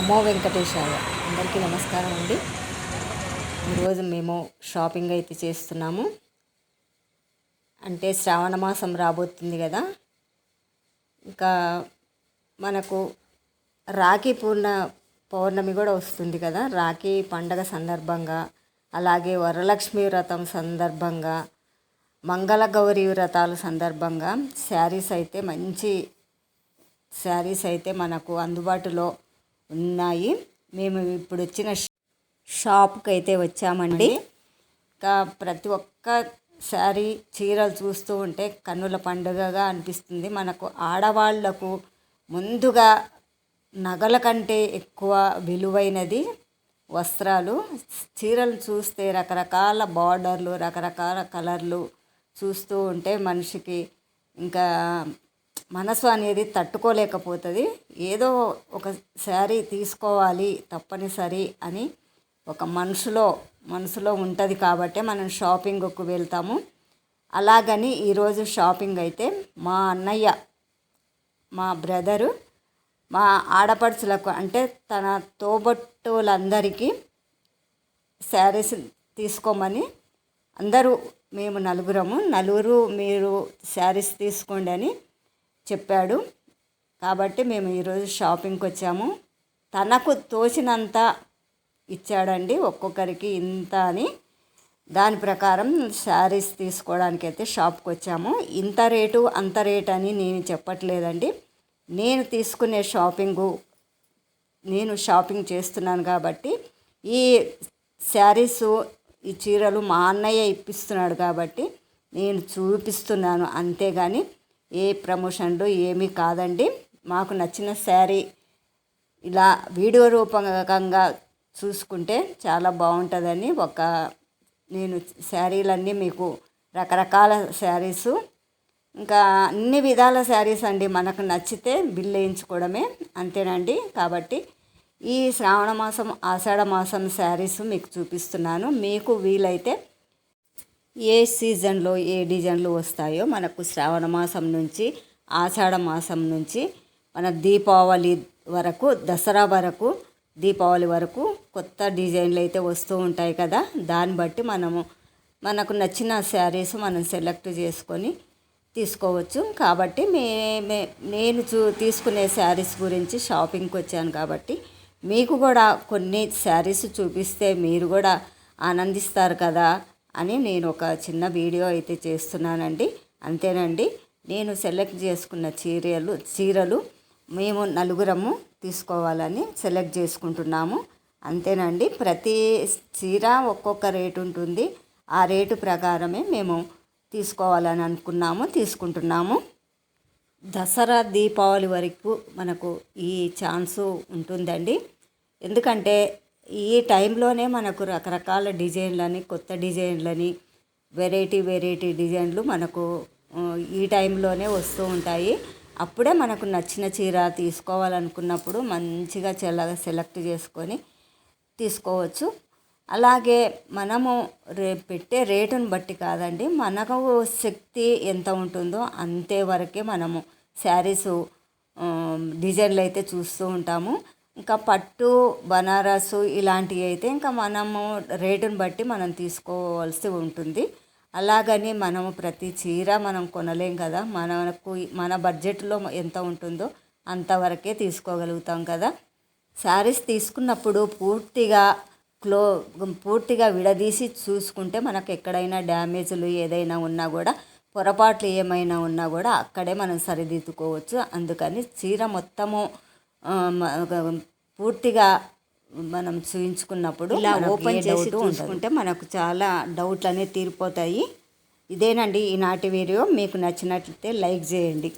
నమో వెంకటేశాయ. అందరికీ నమస్కారం అండి. ఈరోజు మేము షాపింగ్ అయితే చేస్తున్నాము. అంటే శ్రావణ మాసం రాబోతుంది కదా, ఇంకా మనకు రాఖీ పౌర్ణమి కూడా వస్తుంది కదా. రాఖీ పండగ సందర్భంగా, అలాగే వరలక్ష్మి వ్రతం సందర్భంగా, మంగళగౌరి వ్రతాల సందర్భంగా మంచి శారీస్ అయితే మనకు అందుబాటులో ఉన్నాయి. మేము ఇప్పుడు వచ్చిన షాప్కి అయితే వచ్చామండి. ఇంకా ప్రతి ఒక్క శారీ చీరలు చూస్తూ ఉంటే కన్నుల పండుగగా అనిపిస్తుంది. మనకు ఆడవాళ్లకు ముందుగా నగల కంటే ఎక్కువ విలువైనది వస్త్రాలు. చీరలు చూస్తే రకరకాల బార్డర్లు, రకరకాల కలర్లు చూస్తూ ఉంటే మనిషికి ఇంకా మనసు అనేది తట్టుకోలేకపోతుంది. ఏదో ఒక శారీ తీసుకోవాలి తప్పనిసరి అని ఒక మనసులో ఉంటుంది కాబట్టి మనం షాపింగ్కు వెళ్తాము. అలాగని ఈరోజు షాపింగ్ అయితే మా అన్నయ్య, మా బ్రదరు, మా ఆడపడుచులకు అంటే తన తోబట్టులందరికీ శారీస్ తీసుకోమని అందరూ మేము నలుగురు మీరు శారీస్ తీసుకోండి అని చెప్పాడు. కాబట్టి మేము ఈరోజు షాపింగ్కి వచ్చాము. తనకు తోచినంత ఇచ్చాడండి, ఒక్కొక్కరికి ఇంత అని. దాని ప్రకారం శారీస్ తీసుకోవడానికి అయితే షాప్కి వచ్చాము. ఇంత రేటు అంత రేటు అని నేను చెప్పట్లేదండి. నేను తీసుకునే నేను షాపింగ్ చేస్తున్నాను కాబట్టి ఈ శారీసు, ఈ చీరలు మా అన్నయ్య ఇప్పిస్తున్నాడు కాబట్టి నేను చూపిస్తున్నాను, అంతేగాని ఏ ప్రమోషన్లు ఏమీ కాదండి. మాకు నచ్చిన శారీ ఇలా వీడియో రూపకంగా చూసుకుంటే చాలా బాగుంటుందని నేను శారీలన్నీ మీకు రకరకాల శారీసు, ఇంకా అన్ని విధాల శారీస్ అండి. మనకు నచ్చితే బిల్ వేయించుకోవడమే, అంతేనండి. కాబట్టి ఈ శ్రావణ మాసం, ఆషాఢ మాసం శారీస్ మీకు చూపిస్తున్నాను. మీకు వీలైతే ఏ సీజన్లో ఏ డిజైన్లు వస్తాయో మనకు శ్రావణ మాసం నుంచి, ఆషాఢ మాసం నుంచి మన దీపావళి వరకు, దసరా వరకు, దీపావళి వరకు కొత్త డిజైన్లు అయితే వస్తూ ఉంటాయి కదా. దాన్ని బట్టి మనకు నచ్చిన శారీస్ మనం సెలెక్ట్ చేసుకొని తీసుకోవచ్చు. కాబట్టి నేను తీసుకునే శారీస్ గురించి షాపింగ్కి వచ్చాను కాబట్టి మీకు కూడా కొన్ని శారీస్ చూపిస్తే మీరు కూడా ఆనందిస్తారు కదా అని నేను ఒక చిన్న వీడియో అయితే చేస్తున్నానండి, అంతేనండి. నేను సెలెక్ట్ చేసుకున్న చీరలు మేము నలుగురము తీసుకోవాలని సెలెక్ట్ చేసుకుంటున్నాము, అంతేనండి. ప్రతి చీర ఒక్కొక్క రేటు ఉంటుంది. ఆ రేటు ప్రకారమే మేము తీసుకోవాలని తీసుకుంటున్నాము. దసరా, దీపావళి వరకు మనకు ఈ ఛాన్సు ఉంటుందండి. ఎందుకంటే ఈ టైంలోనే మనకు రకరకాల డిజైన్లని, కొత్త డిజైన్లని, వెరైటీ డిజైన్లు మనకు ఈ టైంలోనే వస్తూ ఉంటాయి. అప్పుడే మనకు నచ్చిన చీర తీసుకోవాలనుకున్నప్పుడు మంచిగా సెలెక్ట్ చేసుకొని తీసుకోవచ్చు. అలాగే మనము పెట్టే రేటును బట్టి కాదండి, మనకు శక్తి ఎంత ఉంటుందో అంతే వరకే మనము శారీసు డిజైన్లు అయితే చూస్తూ ఉంటాము. ఇంకా పట్టు, బనారసు ఇలాంటివి అయితే ఇంకా మనము రేటును బట్టి మనం తీసుకోవాల్సి ఉంటుంది. అలాగని మనము ప్రతి చీర మనం కొనలేం కదా. మన బడ్జెట్లో ఎంత ఉంటుందో అంతవరకే తీసుకోగలుగుతాం కదా. శారీస్ తీసుకున్నప్పుడు పూర్తిగా విడదీసి చూసుకుంటే మనకు ఎక్కడైనా డ్యామేజ్లు ఏదైనా ఉన్నా కూడా, పొరపాట్లు ఏమైనా ఉన్నా కూడా అక్కడే మనం సరిదిద్దుకోవచ్చు. అందుకని చీర మొత్తము పూర్తిగా మనం చూయించుకున్నప్పుడు ఇలా ఓపెన్ చేసి చూసుకుంటే మనకు చాలా డౌట్లు అనేవి తీరిపోతాయి. ఇదేనండి ఈనాటి వీడియో. మీకు నచ్చినట్లయితే లైక్ చేయండి.